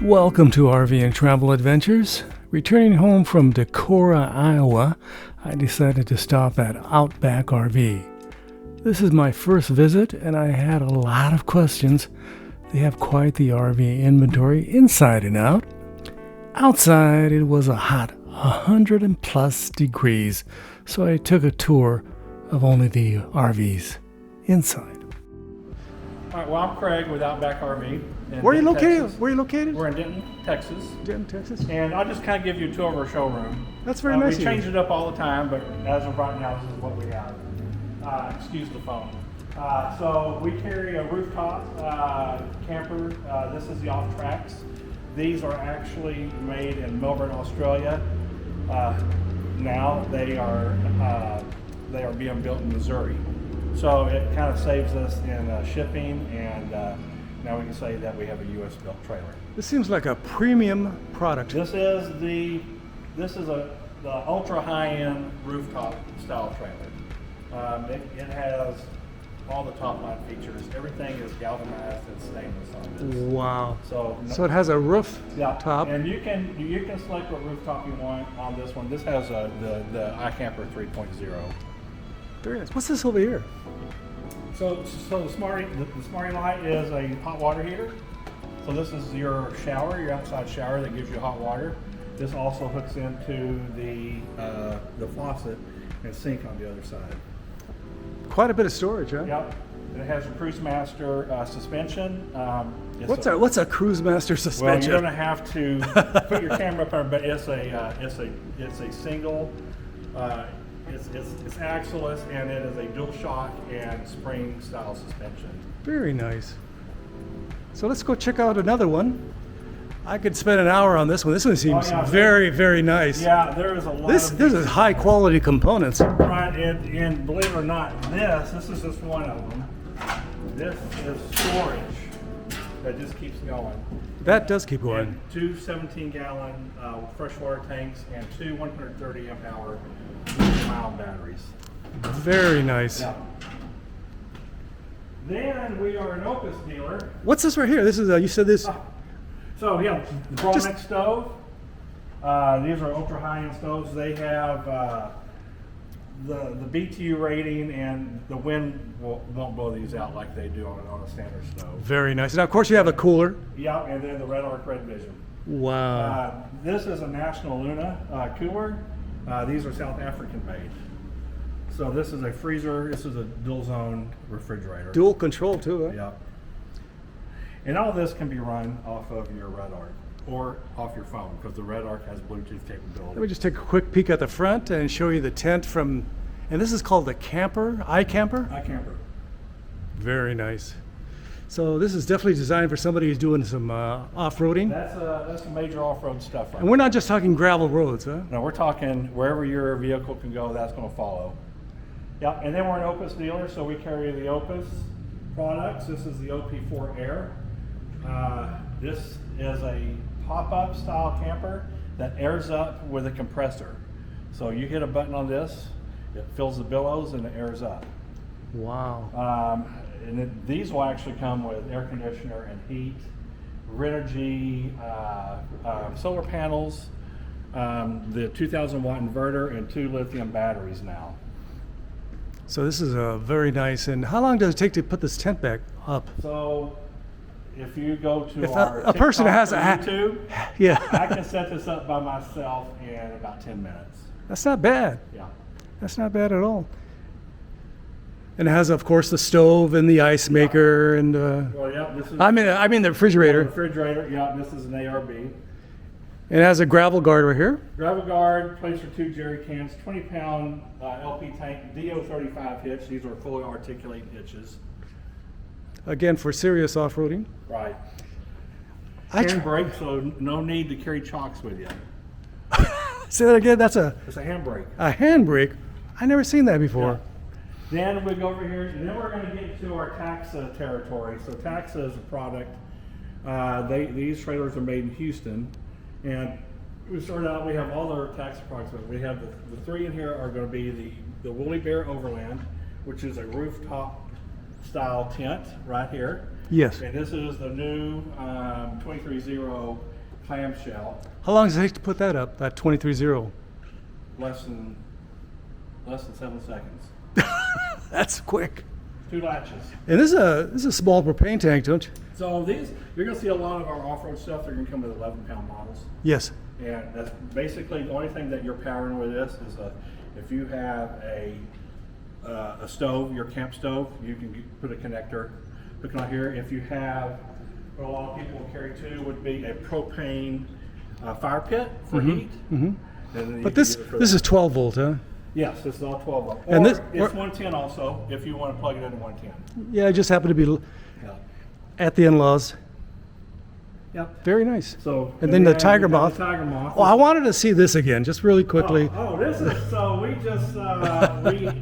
Welcome to RV and Travel Adventures. Returning home from Decorah, Iowa, I decided to stop at Outback RV. This is my first visit and I had a lot of questions. They have quite the RV inventory inside and out. Outside it was a hot 100+ degrees, so I took a tour of only the RVs inside. All right, well, I'm Craig with Outback RV. Where are you located? Texas. Where are you located? We're in Denton, Texas. Denton, Texas. And I'll just kind of give you a tour of our showroom. That's very nice. We change it up all the time, but as of right now, this is what we have. Excuse the phone. So we carry a rooftop camper. This is the off-tracks. These are actually made in Melbourne, Australia. Now they are being built in Missouri. So it kind of saves us in shipping, and now we can say that we have a U.S. built trailer. This seems like a premium product. This is the ultra high-end rooftop style trailer. It has all the top line features. Everything is galvanized and stainless on this. Wow. So it has a roof top. And you can select what rooftop you want on this one. This has the iCamper 3.0. Very nice. What's this over here? So the Smarty light is a hot water heater. So this is your shower, your outside shower that gives you hot water. This also hooks into the faucet and sink on the other side. Quite a bit of storage, huh? Yep. It has a Cruise Master suspension. What's a Cruise Master suspension? Well, you're going to have to put your camera up there, but it's a single. It's axle-less, and it is a dual shock and spring style suspension. Very nice. So let's go check out another one. I could spend an hour on this one. This one seems very, very nice. Yeah, there is a lot. This is high quality components. Right, and believe it or not, this is just one of them. This is storage that just keeps going. That does keep going. And two 17-gallon freshwater tanks and two 130 amp hour mile batteries. Very nice. Yeah. Then we are an Opus dealer. What's this right here? This is you said this. So yeah, the Bromex stove. These are ultra high-end stoves. They have the BTU rating, and the wind won't blow these out like they do on a standard stove. Very nice. Now, of course, you have a cooler. Yeah, and then the Red Arc Red Vision. Wow. This is a National Luna cooler. These are South African made. So this is a freezer. This is a dual zone refrigerator. Dual control too, huh? Yeah. And all this can be run off of your Red Arc or off your phone, because the Red Arc has Bluetooth capability. Let me just take a quick peek at the front and show you the tent from, and this is called the camper, iCamper? iCamper. Very nice. So this is definitely designed for somebody who's doing some off-roading. That's some major off-road stuff. Right, and we're not just talking gravel roads, huh? No, we're talking wherever your vehicle can go, that's going to follow. Yeah, and then we're an Opus dealer, so we carry the Opus products. This is the OP4 Air. This is a pop-up style camper that airs up with a compressor. So you hit a button on this, it fills the billows and it airs up. Wow. These will actually come with air conditioner and heat, Renogy, solar panels, the 2,000 watt inverter, and 2 lithium batteries now. So this is a very nice. And how long does it take to put this tent back up? So if you go to if our a person has a YouTube, yeah, I can set this up by myself in about 10 minutes. That's not bad. Yeah. That's not bad at all. And it has, of course, the stove and the ice maker and. Well, yeah, this is. I mean the refrigerator. The refrigerator. Yeah, this is an ARB. It has a gravel guard right here. Gravel guard, place for 2 jerry cans, 20-pound LP tank, DO35 hitch. These are fully articulating hitches. Again, for serious off-roading. Right. Handbrake, so no need to carry chocks with you. Say that again. It's a handbrake. A handbrake. I never seen that before. Yeah. Then we go over here, and then we're going to get to our TAXA territory. So TAXA is a product. These trailers are made in Houston. And we started out, we have all our TAXA products. We have the 3 in here are going to be the Woolly Bear Overland, which is a rooftop style tent right here. Yes. And this is the new 230 clamshell. How long does it take to put that up, that 23.0? Less than 7 seconds. That's quick. 2 latches. And this is a small propane tank, don't you? So these, you're going to see a lot of our off-road stuff. They're going to come with 11-pound models. Yes. And that's basically the only thing that you're powering with this is if you have a stove, your camp stove, you can put a connector hook on here. If you have, what a lot of people will carry too, would be a propane fire pit for heat. And then But this is 12 volt, huh? yes, this is all 12 volt. And Or this- it's 110 also if you want to plug it into 110. Yeah, I just happened to be Yeah. at the in-laws. Yep. Very nice. So And then the we Tiger got Moth. The Tiger Moth. Oh, I wanted to see this again, just really quickly. Oh, this is so we just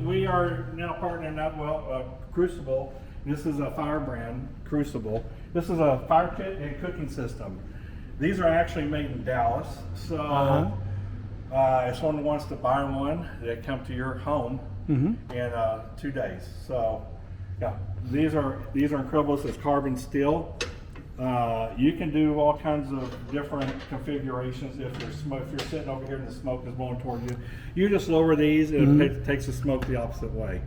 we are now partnering up Crucible. This is a firebrand Crucible. This is a fire pit and cooking system. These are actually made in Dallas. So if someone wants to buy one, they come to your home in 2 days. So yeah, these are incredible. This is carbon steel. You can do all kinds of different configurations. If you're sitting over here and the smoke is blowing toward you, you just lower these and it takes the smoke the opposite way.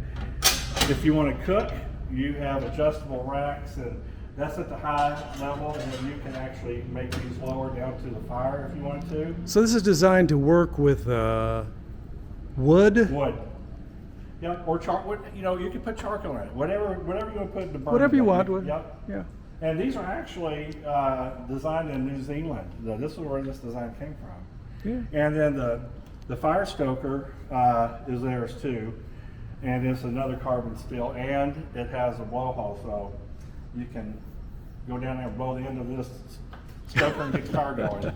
If you want to cook, you have adjustable racks, and that's at the high level, and then you can actually make these lower down to the fire if you want to. So this is designed to work with wood? Wood. Yeah, or charcoal. You know, you can put charcoal in it. Whatever you want to put in the burn. Whatever you want. Yep. Yeah. And these are actually designed in New Zealand. This is where this design came from. Yeah. And then the fire stoker is theirs too. And it's another carbon steel, and it has a blowhole, so you can go down there and blow the end of this stoker and get the fire going.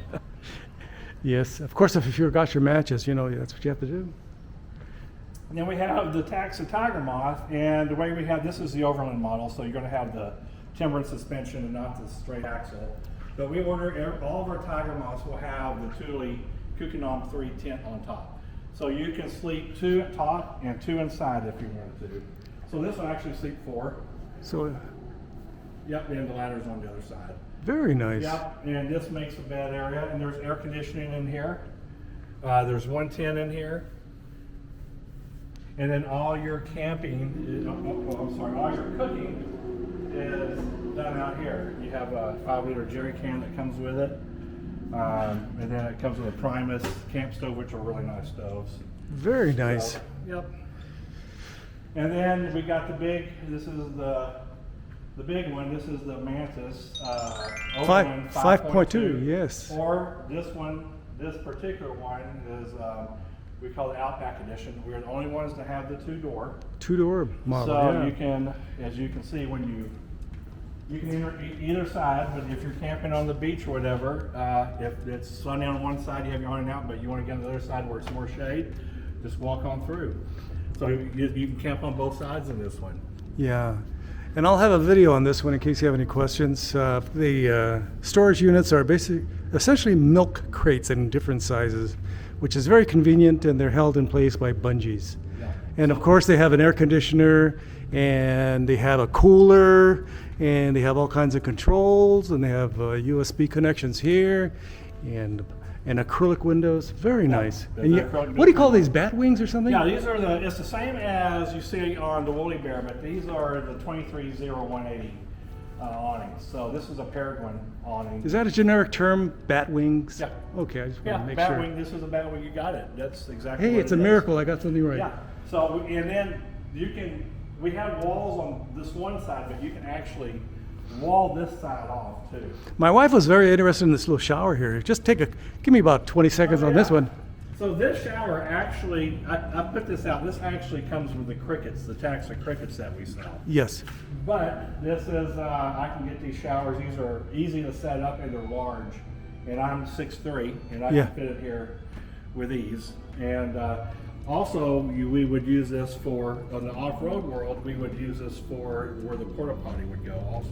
Yes. Of course, if you got your matches, you know, that's what you have to do. And then we have the TAXA Tiger Moth, and the way we have this is the Overland model, so you're going to have the timber and suspension and not the straight axle. But we order all of our Tiger Moths will have the Thule Kukanom 3 tent on top. So you can sleep 2 at top and 2 inside if you wanted to. So this will actually sleep 4. So Yep, and the ladder's on the other side. very nice. Yep, and this makes a bed area, and there's air conditioning in here. There's 110 in here. And then all your camping, all your cooking is done out here. You have a 5-liter jerry can that comes with it. And then it comes with a Primus camp stove, which are really nice stoves. Very nice. So, yep. And then we got this is the big one. This is the Mantis. 5.2, yes. Or this particular one is, we call it Outback Edition. We're the only ones to have the 2-door. 2-door model, So yeah. you can, as you can see, you can either side, but if you're camping on the beach or whatever, if it's sunny on one side, you have your on and out, but you want to get on the other side where it's more shade, just walk on through. So you can camp on both sides in this one. Yeah. And I'll have a video on this one in case you have any questions. The storage units are essentially milk crates in different sizes, which is very convenient, and they're held in place by bungees. Yeah. And of course they have an air conditioner, and they have a cooler, and they have all kinds of controls, and they have USB connections here, and acrylic windows. Very nice. And what do you call these, bat wings or something? Yeah, these are it's the same as you see on the Woolly Bear, but these are the 230180 awnings. So this is a Peregrine awning. Is that a generic term, bat wings? Yeah. Okay, I just want Yeah, to make bat sure. wing. This is a bat wing. You got it. That's exactly. Hey, what it's it a is. miracle I got something right. Yeah. So and then we have walls on this one side, but you can actually wall this side off too. My wife was very interested in this little shower here. Just give me about 20 seconds on this one. So this shower actually, I put this out. This actually comes with the crickets, the TAXA crickets that we sell. Yes. But this is, I can get these showers. These are easy to set up and they're large. And I'm 6'3", and I Yeah. can fit it here with ease. And also, we would use this for, on the off-road world, we would use this for where the porta potty would go also.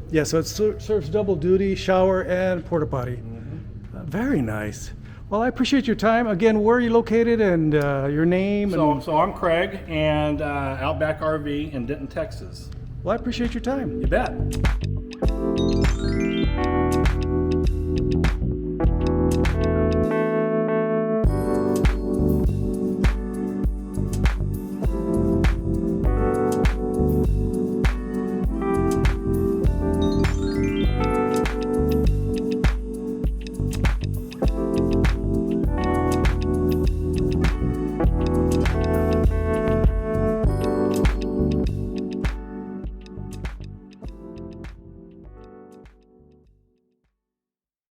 Yeah, so it serves double duty, shower and porta potty. Very nice. Well, I appreciate your time. Again, where are you located and your name? So I'm Craig, and Outback RV in Denton, Texas. Well, I appreciate your time. You bet.